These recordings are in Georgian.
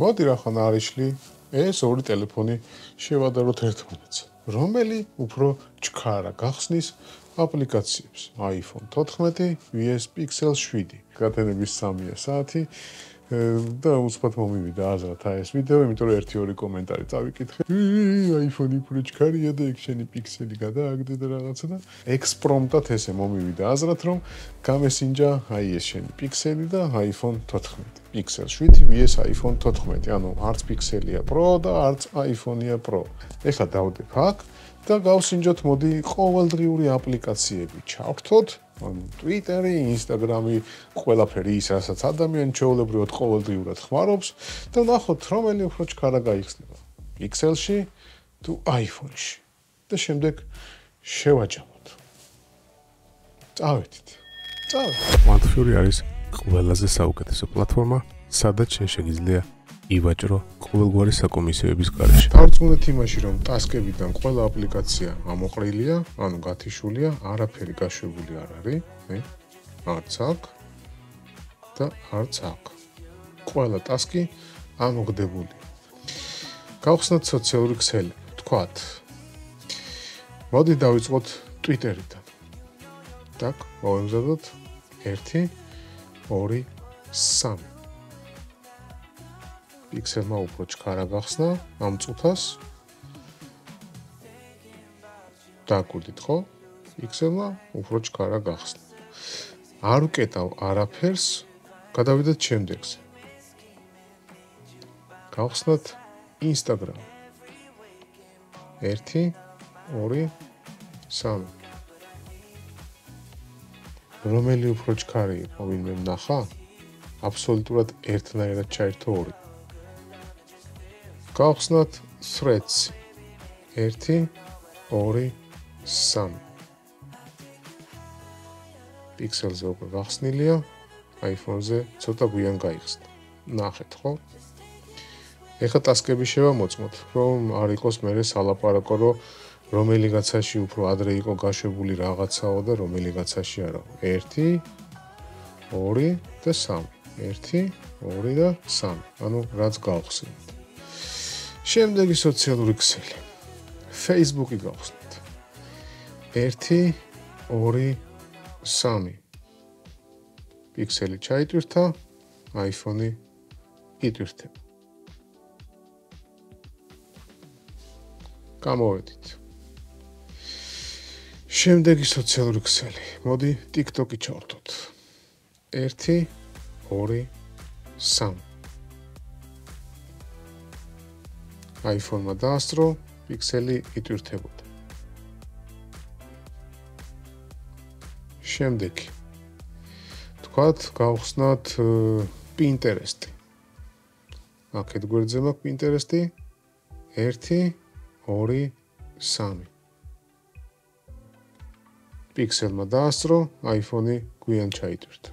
მოდი რახან არიშლი ეს ორი ტელეფონი შევადაროთ ერთმანეთს. რომელი უფრო ჩქარა გახსნის აპლიკაციებს? iPhone 14, vs Pixel 7. გათენების 3 საათი და უცბად მომივიდა აზრად ეს ვიდეო, იმიტომ რომ 1-2 კომენტარი წავიკითხე. iPhone უფრო ჩქარია და ეგ შენი Pixel-ი გადააგდე და რაღაცა და ექსპრომტად ესე მომივიდა აზრად, რომ გამესინჯა ეს შენი Pixel-ი და iPhone 14. Pixel 7 vs iPhone 14. ანუ არც Pixel-ია Pro და არც iPhone-ია Pro. ეხლა დავდებ აქ და გავსინჯოთ მოდი ყოველდღიური აპლიკაციები. ჩავრთოთ Twitter-ი, Instagram-ი, ყველაფერი ის, რასაც ადამიანი ჩვეულებრივად ყოველდღიურად ხმარობს და ნახოთ, რომელი უფრო ჩქარა გაიხსნება. Pixel-ში თუ iPhone-ში. და შემდეგ შევაჯამოთ. წავედით. მათფიური არის ყველაზე საუკეთესო პლატფორმა, სადაც შენ შეგიძლია ივაჭრო ყოველგვარი საკომისიოების გარეშე. დავწუნეთ იმაში, რომ ტასკებიდან ყველა აპლიკაცია ამოყრილია, ანუ გათიშულია, არაფერი გაშვებული არ არის, არც აქ და არც აქ. ყველა ტასკი ამოგდებულია. გავხსნათ სოციალური ქსელი, თქვათ. მოდი დავიწყოთ Twitter-იდან. так, მოვემზადოთ 1 2 3. Pixel-მა უფრო ჩქარა გახსნა ამ წუთას. დაგვიდით ხო? Pixel-მა უფრო ჩქარა გახსნა. არ ვკეტავ არაფერს, გადავიდეთ შემდეგზე. გავხსნათ Instagram. 1 2 3. რომელი უფრო ჩქარი იყო ვინმე ნახა? აბსოლუტურად ერთნაირად ჩაერთო 2. გავხსნათ Threads 1 2 3. Pixel-ზე უკვე გახსნილია, iPhone-ზე ცოტა გვიან გაიხსნა. ნახეთ ხო? ეხლა ტასკები შევამოწმოთ, რომ არ იყოს მერე სალაპარაკო, რომ რომელი გაცაში უფრო ადრე იყო გაშვებული რაღაცაო და რომელი გაცაში არა. 1 2 და 3. 1 2 და 3. ანუ რაც გავხსნით. შემდეგი სოციალური ქსელი. Facebook-ი გავხსნით. 1 2 3. Pixel-ი ჩაიტვირთა, iPhone-ი იტვირთება. გამოვედით. შემდეგი სოციალური ქსელი. მოდი TikTok-ი ჩავრთოთ. 1 2 3. iPhone-მა დაასწრო, Pixel-ი იტვირთებოდა. შემდეგი. თქვათ, გავხსნათ Pinterest-ი. აქეთ გვერდზე მაქვს Pinterest-ი. 1 2 3. Pixel-მა დაასწრო, iPhone-ი გვიან ჩაიტვირთა.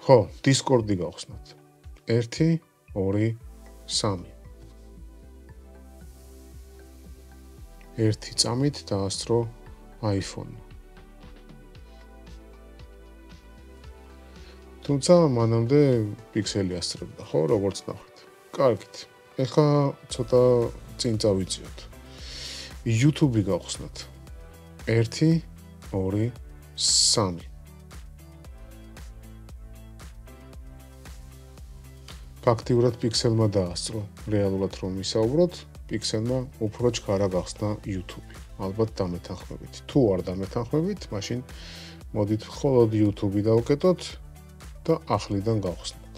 ხო, Discord-ი გავხსნათ. 1 2 3. ერთი წამით დაასწრო iPhone. თუმცა მანამდე Pixel-ი ასწრებდა, ხო, როგორც ნახეთ. კარგით. ეხლა ცოტა წინ წავიწიოთ. YouTube-ი გავხსნათ. 1 2 3. ფაქტიურად Pixel-მა დაასწრო, რეალურად რომ ვისაუბროთ, Pixel-მა უფრო ჩქარა გახსნა YouTube-ი. ალბათ დამეთანხმებით. თუ არ დამეთანხმებით, მაშინ მოდით მხოლოდ YouTube-ი დავკეტოთ და ახლიდან გავხსნათ.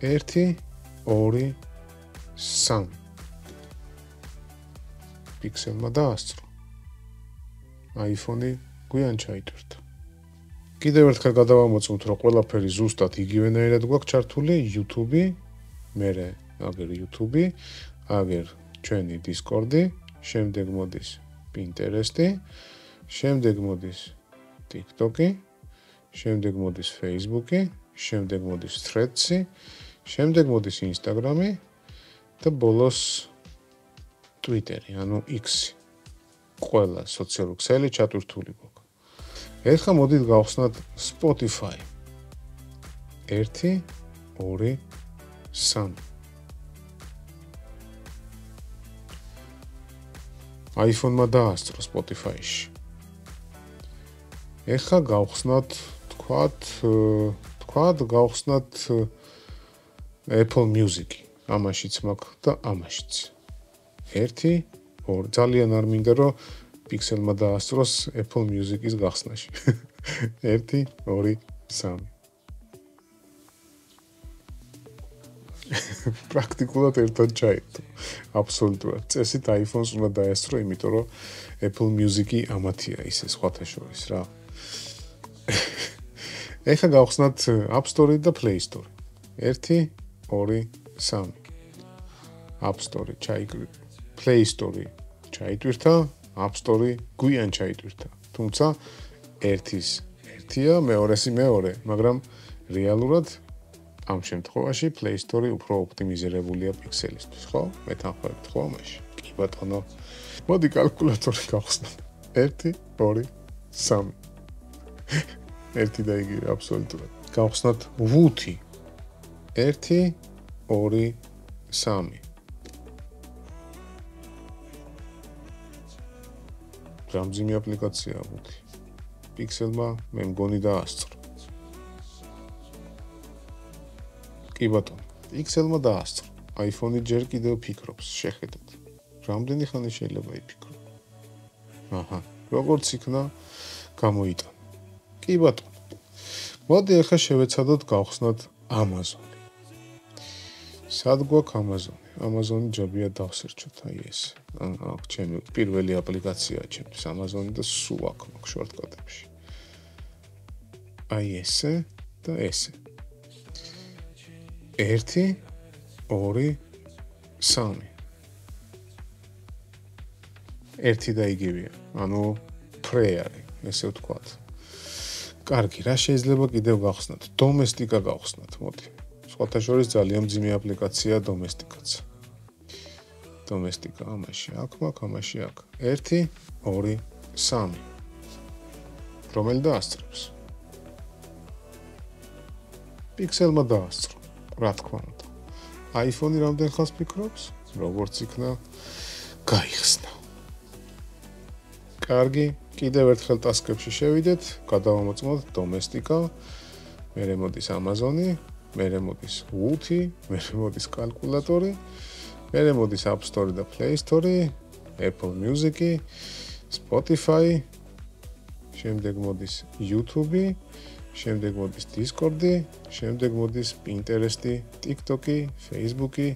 1 2 3. Pixel-მა დაასწრო. iPhone-ი გვიან ჩაიტვირთა. კიდევ ერთხელ გადავამოწმოთ, რომ ყველაფერი ზუსტად იგივენაირად გვაქვს ჩართული YouTube-ი, მერე აგერ YouTube-ი, აგერ ჩვენი Discord-ი, შემდეგ მოდის Pinterest-ი, შემდეგ მოდის TikTok-ი, შემდეგ მოდის Facebook-ი, შემდეგ მოდის Threads-ი, შემდეგ მოდის Instagram-ი და ბოლოს Twitter-ი, ანუ X-ი. ყველა სოციალური ქსელი ჩატვირთული გვაქვს. ეხლა მოდით გავხსნათ Spotify. 1 2 3. iPhone-მა დაასწრო Spotify-ში. ეხა გავხსნათ, თქვათ გავხსნათ Apple Music-ი. ამაშიც მაქვს და ამაშიც. 1, 2, ძალიან არ მინდა რომ Mikheilმა დაასწროს Apple Music-ის გახსნაში. 1, 2, 3. პრაქტიკულად ერთად ჩაერთო. აბსოლუტურად. წესით iPhone-ს უნდა დაესწრო, იმიტომ რომ Apple Music-ი ამათია ისე სხვათა შორის რა. ეხა გავხსნათ App Store და Play Store. 1, 2, 3. App Store ჩაიკვირდა. Play Store ჩაიტვირთა, App Store გვიან ჩაიტვირთა. თუმცა ერთის ერთია, მეორესი მეორე, მაგრამ რეალურად ამ შემთხვევაში Play Store უფრო ოპტიმიზირებულია Mikheilისთვის, ხო? მეთანხმებით ხო ამაში? კი ბატონო. მოდი კალკულატორი გავხსნათ. 1, 2, 3. ერთი და იგივე აბსოლუტურად. გავხსნათ 5. 1, 2, 3. რამზიმი აპლიკაციაა 5. Mikheilმა მე მგონი დაასწრო. კი ბატონო, Mikheilმა დაასწრო. iPhone-ი ჯერ კიდევ ფიქრობს, შეხედეთ. რამდენი ხანი შეიძლება იფიქრო? აჰა, როგორც იქნა გამოიტანა. კი ბატონო. მოდი ახლა შევეცადოთ გავხსნათ Amazon-ი. სად გვაქვს Amazon-ი? Amazon-ი ჯობია დავსერჩოთ, აი ეს. აქ ჩემი პირველი აპლიკაციაა ჩემთვის Amazon-ი და სულ აქ მაქვს შორტკატებში. აი ესე და ესე. 1, 2, 3. ერთი და იგივეა. ანუ Pre არის, ესე ვთქვათ. კარგი, რა შეიძლება კიდევ გავხსნათ? Domestika გავხსნათ, მოდი. სხვათა შორის ძალიან მძიმე აპლიკაციაა Domestikაც. Domestika ამაში აქ მაქვს, ამაში აქ. 1, 2, 3. რომელი დაასწრებს? Mikheilმა დაასწრო. რა თქმა უნდა. iPhone-ი რამდენ ხანს ფიქრობს? როგორც იქნა გაიხსნა. კარგი, კიდევ ერთხელ ტასკებში შევიდეთ, გადავამოწმოთ Domestika, მერე მოდის Amazon-ი, მერე მოდის 5, მერე მოდის კალკულატორი, მერე მოდის App Store და Play Store, Apple Music-ი, Spotify, შემდეგ მოდის YouTube-ი, შემდეგ მოდის Discord-ი, შემდეგ მოდის Pinterest-ი, TikTok-ი, Facebook-ი,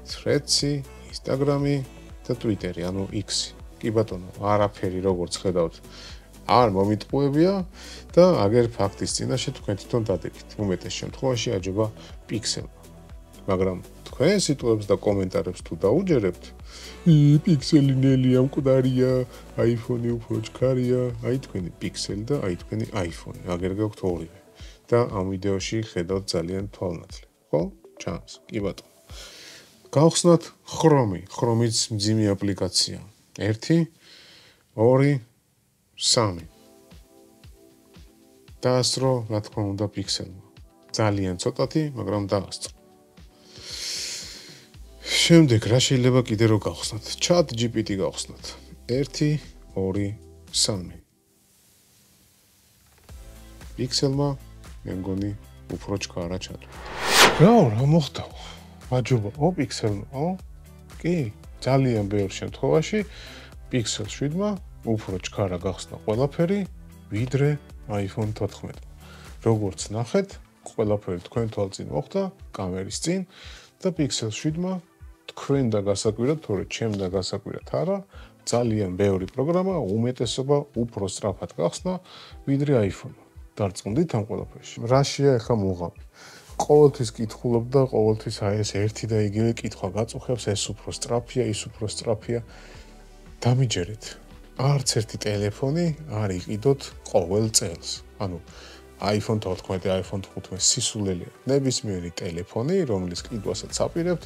Threads-ი, Instagram-ი და Twitter-ი, ანუ X-ი. კი ბატონო, არაფერი როგორც ხედავთ, არ მომიტყუებია და აგერ ფაქტის წინაშე თქვენ თვითონ დადებით. უმეტეს შემთხვევაში აჯობა Mikheilმა. მაგრამ თქვენ სიტყვებს და კომენტარებს თუ დაუჯერებთ, Mikheil ნელი ამკვდარია, iPhone-ი უფრო ჩქარია, აი თქვენი Mikheil და აი თქვენი iPhone-ი. აგერ გაქვთ ორივე. და ამ ვიდეოში ხედავთ ძალიან თვალნათლი. ხო? ჩანს. კი ბატონო. გავხსნათ Chrome-ი. Chrome-იც მძიმე აპლიკაციაა. 1, 2, 3. დაასწრო, რა თქმა უნდა, Mikheilმა. ძალიან ცოტათი, მაგრამ დაასწრო. შემდეგ რა შეიძლება კიდე რო გავხსნათ? ChatGPT გავხსნათ. 1, 2, 3. Mikheilმა მე მგონი უფრო ჩქარა ჩატვირთა. რა მოხდა? მაჯობა, Mikheilმა, კი, ძალიან ბევრ შემთხვევაში Pixel 7-მა უფრო ჩქარა გახსნა ყველაფერი, ვიდრე iPhone 14. როგორც ნახეთ, ყველაფერი თქვენ თვალწინ მოხდა, კამერის წინ და Pixel 7-მა თქვენ და გასაკვირად, თორე ჩემ და გასაკვირად არა, ძალიან ბევრი პროგრამა უმეტესობა უფრო სწრაფად გახსნა, ვიდრე iPhone. დარწმუნდით ამ ყველაფერში. რაშია ახლა მუღამი? ყოველთვის კითხულობ და ყოველთვის აი ეს ერთი და იგივე კითხვა გაწუხებს, ეს უფრო სწრაფია, ის უფრო სწრაფია. დამიჯერეთ. არც ერთი ტელეფონი არ იყიდოთ ყოველ წელს. ანუ iPhone 14, iPhone 15 სისულელეა. ნებისმიერი ტელეფონი, რომლის ყიდვასაც აპირებთ,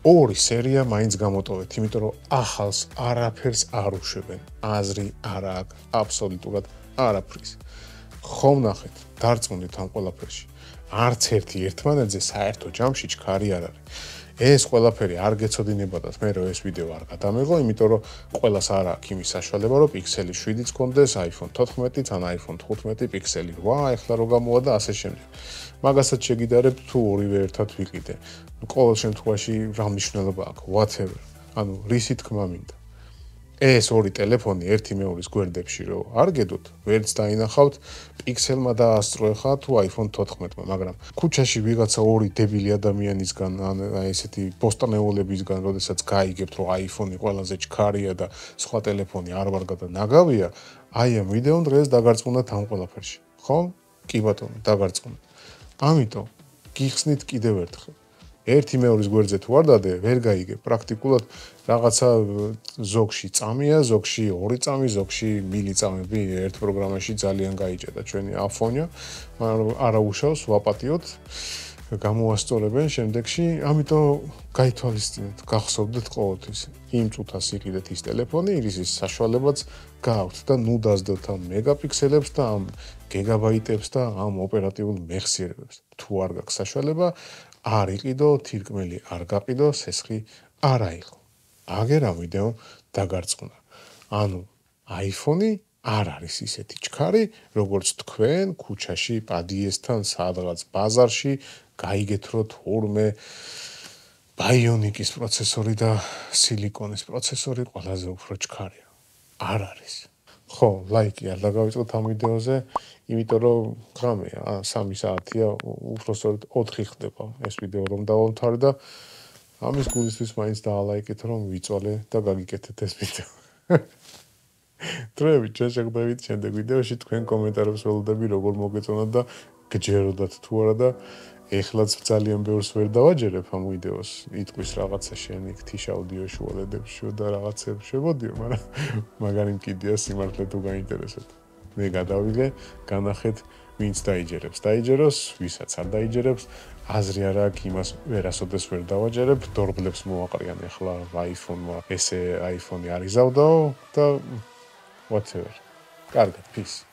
ორი სერია მაინც გამოტოვეთ, იმიტომ რომ ახალს არაფერს არ უშვებენ. აზრი არ აქვს აბსოლუტურად არაფრის. ხომ ნახეთ, დარწმუნდით ამ ყველაფერში. არც ერთი ერთმანეთზე საერთო ჯამში ჩქარი არ არის. ეს ყველაფერი არ გეცოდინებოდათ მე რომ ეს ვიდეო არ გადამეღო, იმიტომ რომ ყველას არ აქვს იმის საშუალება, რომ პიქსელი 7-იც გქონდეს, iPhone 14-იც ან iPhone 15, პიქსელი 8, ეხლა რო გამოვა და ასე შემდეგ. მაგასაც შეგიდარებ თუ ორივე ერთად ვიყიდე. ყოველ შემთხვევაში რა მნიშვნელობა აქვს, whatever. ანუ რისი თქმა მინდა. ეს ორი ტელეფონი ერთი მეორის გვერდებში რო არ გედოთ, ვერც დაინახავთ, პიქსელმა დაასწრო თუ iPhone 14-მა, მაგრამ ქუჩაში ვიღაცა ორი დებილი ადამიანისგან, ან ესეთი პოსტანეულებისგან, როდესაც გაიგებთ, რომ iPhone-ი ყველაზე ჩქარია და სხვა ტელეფონი არ ვარ გადანაგავია, აი ამ ვიდეომ დღეს დაგარწმუნდათ ამ ყველაფერში. ხო? კი ბატონო, დაგარწმუნდით. ამიტომ გიხსნით კიდევ ერთხელ. ერთი მეორის გვერდზე თუ არ დადე, ვერ გაიგებ. პრაქტიკულად რაღაცა ზოგში წამია, ზოგში 2 წამი, ზოგში მილი წამები ერთ პროგრამაში ძალიან გაიჭედა ჩვენი iPhone-ია. არაუშავს ვაპატიოთ, გამოასწორებენ შემდეგში, ამიტომ გაითვალისწინეთ, გახსოვდეთ ყოველთვის. იმ წუთას იყიდეთ ის ტელეფონი, ის საშუალებაც გააქვთ და ნუ დაძდოთ ამ მეგაპიქსელებს და ამ გიგაბაიტებს და ამ ოპერატიულ მეხსიერებებს. თუ არ გაქვს საშუალება, არ იყიდო, თირკმელი არ გაყიდო, სესხი არ აიღო. აგერ ამ ვიდეო დაგარწმუნა. ანუ iPhone-ი არ არის ისეთი ჩქარი, როგორც თქვენ ქუჩაში პადიესთან სადღაც ბაზარში გაიგეთ, რომ თურმე ბაიონიკის პროცესორი და სილიკონის პროცესორი ყველაზე უფრო ჩქარია. არ არის. ხო, ლაიკი არ დაგავიწყოთ ამ ვიდეოზე, იმიტომ რომ ღამეა, 3 საათია, უბრალოდ 4 ხდება ეს ვიდეო რომ დავამთავრე და ამის გულისთვის მაინც დაალაიკეთ რომ ვიწვალე და გაგიკეთეთ ეს ვიდეო. დროებით ჩვენ შეგხვდებით შემდეგ ვიდეოში, თქვენ კომენტარებს ველოდები როგორ მოგეწონათ და გჯეროდათ თუ არა და ეხლაც ძალიან ბევრს ვერ დავაჯერებ ამ ვიდეოს. იტყვის რაღაცა შენი ღვთის აუდიო შუალედებში და რაღაცებს შევოდიო, მაგრამ მაგარი მკიდია სიმართლე თუ გაინტერესებთ. მე გადავიღე, განახეთ, ვინც დაიჯერებს, დაიჯეროს, ვისაც არ დაიჯერებს, აზრი არ აქვს იმას ვერასოდეს ვერ დავაჯერებ, დორბლებს მოაყრიან ახლა iPhone-მა, ესე iPhone-ი არ იზავდაო და whatever. კარგად, peace.